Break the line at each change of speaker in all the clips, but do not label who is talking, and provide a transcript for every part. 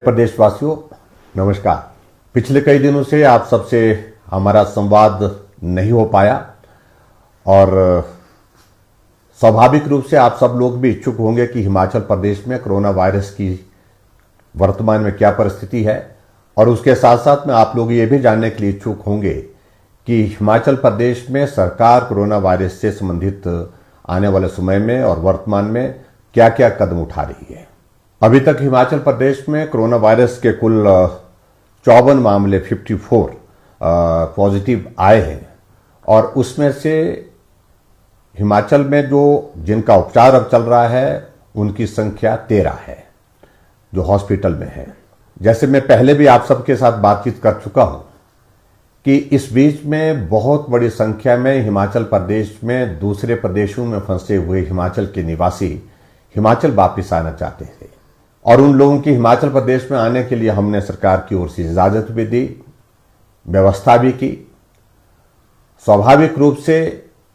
प्रदेशवासियों नमस्कार। पिछले कई दिनों से आप सबसे हमारा संवाद नहीं हो पाया और स्वाभाविक रूप से आप सब लोग भी इच्छुक होंगे कि हिमाचल प्रदेश में कोरोना वायरस की वर्तमान में क्या परिस्थिति है, और उसके साथ साथ में आप लोग ये भी जानने के लिए इच्छुक होंगे कि हिमाचल प्रदेश में सरकार कोरोना वायरस से संबंधित आने वाले समय में और वर्तमान में क्या क्या कदम उठा रही है। अभी तक हिमाचल प्रदेश में कोरोना वायरस के कुल 54 मामले 54 पॉजिटिव आए हैं, और उसमें से हिमाचल में जिनका उपचार अब चल रहा है उनकी संख्या 13 है जो हॉस्पिटल में है। जैसे मैं पहले भी आप सबके साथ बातचीत कर चुका हूं कि इस बीच में बहुत बड़ी संख्या में हिमाचल प्रदेश में दूसरे प्रदेशों में फंसे हुए हिमाचल के निवासी हिमाचल वापिस आना चाहते थे, और उन लोगों की हिमाचल प्रदेश में आने के लिए हमने सरकार की ओर से इजाजत भी दी, व्यवस्था भी की। स्वाभाविक रूप से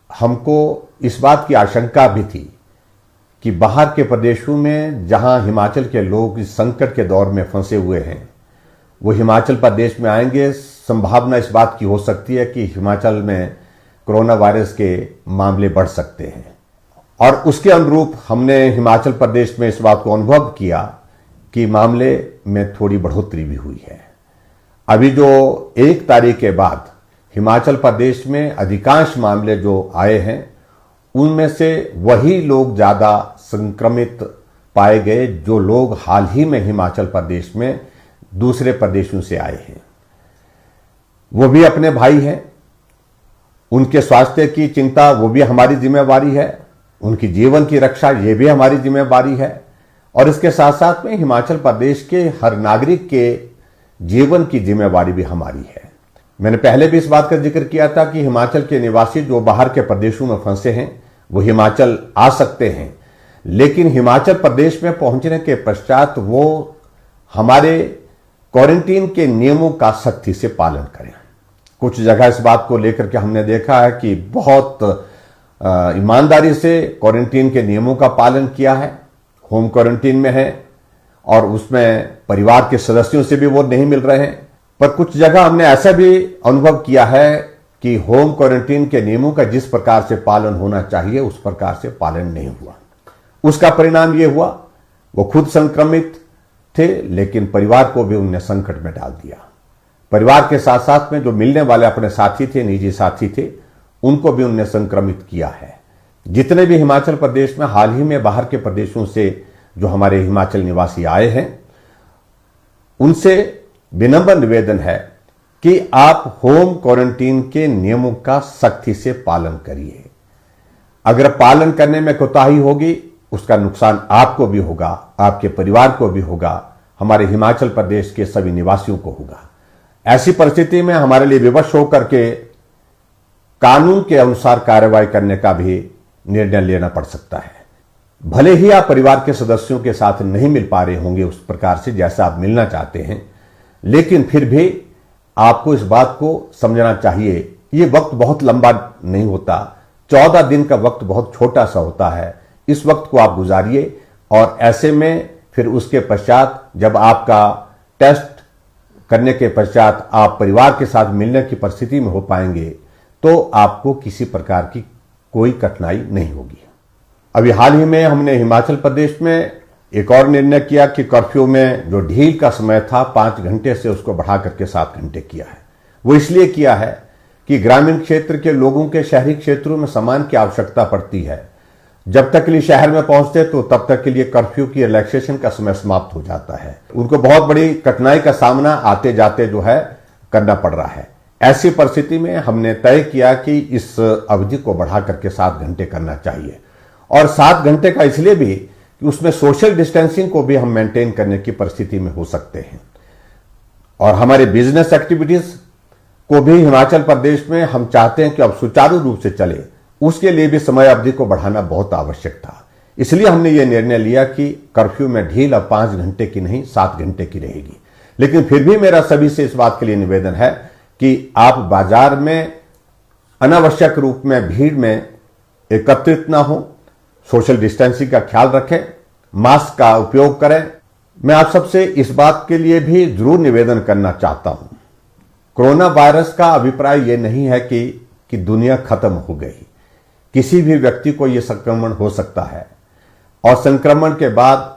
हमको इस बात की आशंका भी थी कि बाहर के प्रदेशों में जहां हिमाचल के लोग इस संकट के दौर में फंसे हुए हैं वो हिमाचल प्रदेश में आएंगे। संभावना इस बात की हो सकती है कि हिमाचल में कोरोना वायरस के मामले बढ़ सकते हैं, और उसके अनुरूप हमने हिमाचल प्रदेश में इस बात को अनुभव किया कि मामले में थोड़ी बढ़ोतरी भी हुई है। अभी जो 1 तारीख के बाद हिमाचल प्रदेश में अधिकांश मामले जो आए हैं उनमें से वही लोग ज्यादा संक्रमित पाए गए जो लोग हाल ही में हिमाचल प्रदेश में दूसरे प्रदेशों से आए हैं। वो भी अपने भाई हैं, उनके स्वास्थ्य की चिंता वो भी हमारी जिम्मेवारी है, उनकी जीवन की रक्षा ये भी हमारी जिम्मेवारी है, और इसके साथ साथ में हिमाचल प्रदेश के हर नागरिक के जीवन की जिम्मेवारी भी हमारी है। मैंने पहले भी इस बात का जिक्र किया था कि हिमाचल के निवासी जो बाहर के प्रदेशों में फंसे हैं वो हिमाचल आ सकते हैं, लेकिन हिमाचल प्रदेश में पहुंचने के पश्चात वो हमारे क्वारंटीन के नियमों का सख्ती से पालन करें। कुछ जगह इस बात को लेकर के हमने देखा है कि बहुत ईमानदारी से क्वारंटीन के नियमों का पालन किया है, होम क्वारंटीन में है और उसमें परिवार के सदस्यों से भी वो नहीं मिल रहे हैं। पर कुछ जगह हमने ऐसा भी अनुभव किया है कि होम क्वारंटीन के नियमों का जिस प्रकार से पालन होना चाहिए उस प्रकार से पालन नहीं हुआ। उसका परिणाम ये हुआ वो खुद संक्रमित थे, लेकिन परिवार को भी उनने संकट में डाल दिया। परिवार के साथ साथ में जो मिलने वाले अपने साथी थे, निजी साथी थे, उनको भी उनने संक्रमित किया है। जितने भी हिमाचल प्रदेश में हाल ही में बाहर के प्रदेशों से जो हमारे हिमाचल निवासी आए हैं उनसे विनम्र निवेदन है कि आप होम क्वारंटीन के नियमों का सख्ती से पालन करिए। अगर पालन करने में कोताही होगी उसका नुकसान आपको भी होगा, आपके परिवार को भी होगा, हमारे हिमाचल प्रदेश के सभी निवासियों को होगा। ऐसी परिस्थिति में हमारे लिए विवश होकर के कानून के अनुसार कार्रवाई करने का भी निर्णय लेना पड़ सकता है। भले ही आप परिवार के सदस्यों के साथ नहीं मिल पा रहे होंगे उस प्रकार से जैसा आप मिलना चाहते हैं, लेकिन फिर भी आपको इस बात को समझना चाहिए ये वक्त बहुत लंबा नहीं होता, 14 दिन का वक्त बहुत छोटा सा होता है। इस वक्त को आप गुजारिए, और ऐसे में फिर उसके पश्चात जब आपका टेस्ट करने के पश्चात आप परिवार के साथ मिलने की परिस्थिति में हो पाएंगे तो आपको किसी प्रकार की कोई कठिनाई नहीं होगी। अभी हाल ही में हमने हिमाचल प्रदेश में एक और निर्णय किया कि कर्फ्यू में जो ढील का समय था 5 घंटे से उसको बढ़ा करके 7 घंटे किया है। वो इसलिए किया है कि ग्रामीण क्षेत्र के लोगों के शहरी क्षेत्रों में सामान की आवश्यकता पड़ती है। जब तक के लिए शहर में पहुंचते तो तब तक के लिए कर्फ्यू की रिलैक्सेशन का समय समाप्त हो जाता है। उनको बहुत बड़ी कठिनाई का सामना आते जाते जो है करना पड़ रहा है। ऐसी परिस्थिति में हमने तय किया कि इस अवधि को बढ़ा करके 7 घंटे करना चाहिए, और 7 घंटे का इसलिए भी कि उसमें सोशल डिस्टेंसिंग को भी हम मेंटेन करने की परिस्थिति में हो सकते हैं, और हमारे बिजनेस एक्टिविटीज को भी हिमाचल प्रदेश में हम चाहते हैं कि अब सुचारू रूप से चले, उसके लिए भी समय अवधि को बढ़ाना बहुत आवश्यक था। इसलिए हमने ये निर्णय लिया कि कर्फ्यू में ढील अब 5 घंटे की नहीं 7 घंटे की रहेगी। लेकिन फिर भी मेरा सभी से इस बात के लिए निवेदन है कि आप बाजार में अनावश्यक रूप में भीड़ में एकत्रित ना हो, सोशल डिस्टेंसिंग का ख्याल रखें, मास्क का उपयोग करें, मैं आप सबसे इस बात के लिए भी जरूर निवेदन करना चाहता हूं, कोरोना वायरस का अभिप्राय यह नहीं है कि दुनिया खत्म हो गई। किसी भी व्यक्ति को यह संक्रमण हो सकता है और संक्रमण के बाद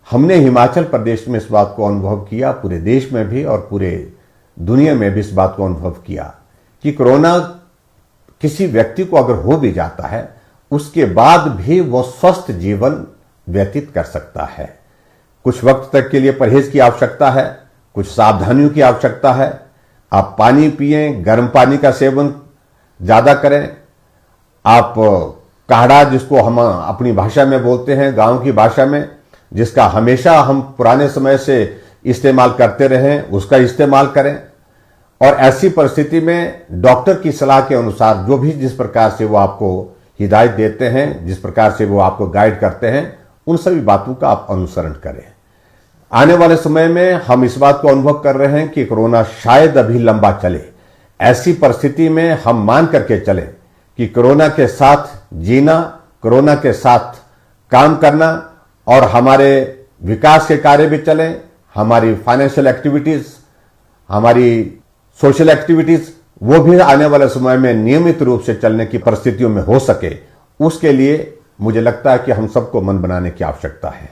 हमने हिमाचल प्रदेश में इस बात को अनुभव किया, पूरे देश में भी और पूरे दुनिया में भी इस बात को अनुभव किया कि कोरोना किसी व्यक्ति को अगर हो भी जाता है उसके बाद भी वो स्वस्थ जीवन व्यतीत कर सकता है। कुछ वक्त तक के लिए परहेज की आवश्यकता है, कुछ सावधानियों की आवश्यकता है। आप पानी पिएं, गर्म पानी का सेवन ज्यादा करें। आप काढ़ा, जिसको हम अपनी भाषा में बोलते हैं, गांव की भाषा में, जिसका हमेशा हम पुराने समय से इस्तेमाल करते रहे, उसका इस्तेमाल करें। और ऐसी परिस्थिति में डॉक्टर की सलाह के अनुसार जो भी जिस प्रकार से वो आपको हिदायत देते हैं, जिस प्रकार से वो आपको गाइड करते हैं, उन सभी बातों का आप अनुसरण करें। आने वाले समय में हम इस बात को अनुभव कर रहे हैं कि कोरोना शायद अभी लंबा चले। ऐसी परिस्थिति में हम मान करके चलें कि कोरोना के साथ जीना, कोरोना के साथ काम करना और हमारे विकास के कार्य भी चलें, हमारी फाइनेंशियल एक्टिविटीज, हमारी सोशल एक्टिविटीज, वो भी आने वाले समय में नियमित रूप से चलने की परिस्थितियों में हो सके, उसके लिए मुझे लगता है कि हम सबको मन बनाने की आवश्यकता है।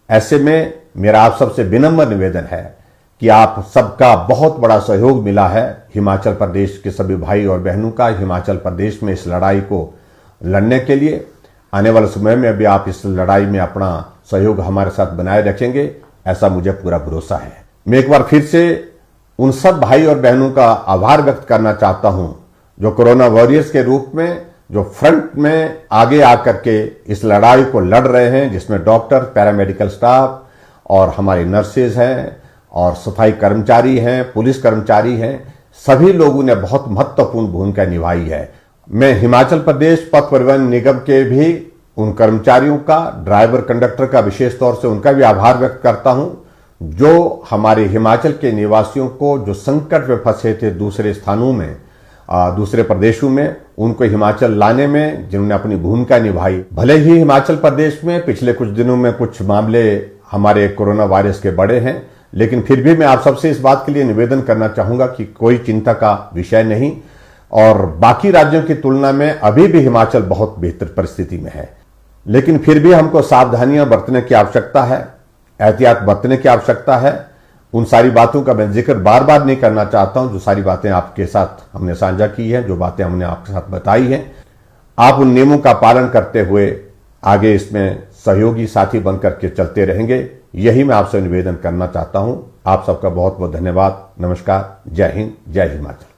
ऐसे में मेरा आप सबसे विनम्र निवेदन है कि आप सबका बहुत बड़ा सहयोग मिला है, हिमाचल प्रदेश के सभी भाई और बहनों का, हिमाचल प्रदेश में इस लड़ाई को लड़ने के लिए। आने वाले समय में भी आप इस लड़ाई में अपना सहयोग हमारे साथ बनाए रखेंगे, ऐसा मुझे पूरा भरोसा है। मैं एक बार फिर से उन सब भाई और बहनों का आभार व्यक्त करना चाहता हूं जो कोरोना वॉरियर्स के रूप में, जो फ्रंट में आगे आकर के इस लड़ाई को लड़ रहे हैं, जिसमें डॉक्टर, पैरामेडिकल स्टाफ और हमारे नर्सेज हैं और सफाई कर्मचारी हैं, पुलिस कर्मचारी हैं। सभी लोगों ने बहुत महत्वपूर्ण भूमिका निभाई है। मैं हिमाचल प्रदेश पथ परिवहन निगम के भी उन कर्मचारियों का, ड्राइवर कंडक्टर का विशेष तौर से उनका भी आभार व्यक्त करता हूं जो हमारे हिमाचल के निवासियों को, जो संकट में फंसे थे दूसरे स्थानों में, दूसरे प्रदेशों में, उनको हिमाचल लाने में जिन्होंने अपनी भूमिका निभाई। भले ही हिमाचल प्रदेश में पिछले कुछ दिनों में कुछ मामले हमारे कोरोना वायरस के बढ़े हैं, लेकिन फिर भी मैं आप सबसे इस बात के लिए निवेदन करना चाहूंगा कि कोई चिंता का विषय नहीं और बाकी राज्यों की तुलना में अभी भी हिमाचल बहुत बेहतर परिस्थिति में है। लेकिन फिर भी हमको सावधानियां बरतने की आवश्यकता है, एहतियात बरतने की आवश्यकता है। उन सारी बातों का मैं जिक्र बार बार नहीं करना चाहता हूं, जो सारी बातें आपके साथ हमने साझा की है, जो बातें हमने आपके साथ बताई हैं। आप उन नियमों का पालन करते हुए आगे इसमें सहयोगी साथी बनकर के चलते रहेंगे, यही मैं आपसे निवेदन करना चाहता हूं। आप सबका बहुत बहुत धन्यवाद। नमस्कार। जय हिंद, जय हिमाचल।